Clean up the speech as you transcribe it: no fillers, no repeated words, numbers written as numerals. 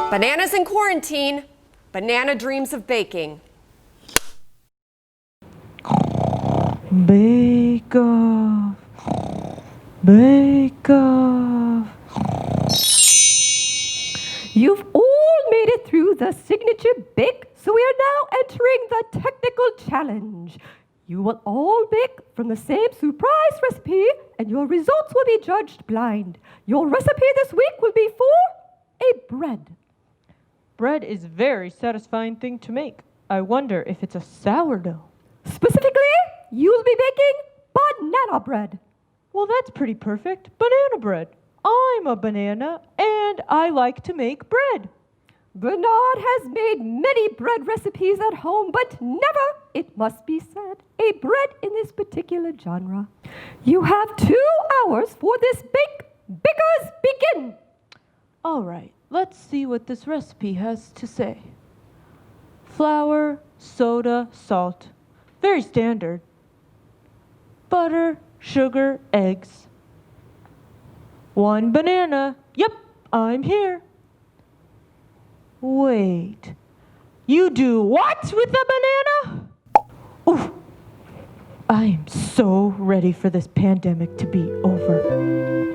Bananas in quarantine, banana dreams of baking. Bake off. Bake off. You've all made it through the signature bake, so we are now entering the technical challenge. You will all bake from the same surprise recipe, and your results will be judged blind. Your recipe this week will be for a bread. Bread is a very satisfying thing to make. I wonder if it's a sourdough. Specifically, you'll be baking banana bread. Well, that's pretty perfect. Banana bread. I'm a banana, and I like to make bread. Bernard has made many bread recipes at home, but never, it must be said, a bread in this particular genre. You have 2 hours for this bake. Bakers, begin! All right, let's see what this recipe has to say. Flour, soda, salt. Very standard. Butter, sugar, eggs. 1 banana. Yep, I'm here. Wait. You do what with a banana? Oof. I am so ready for this pandemic to be over.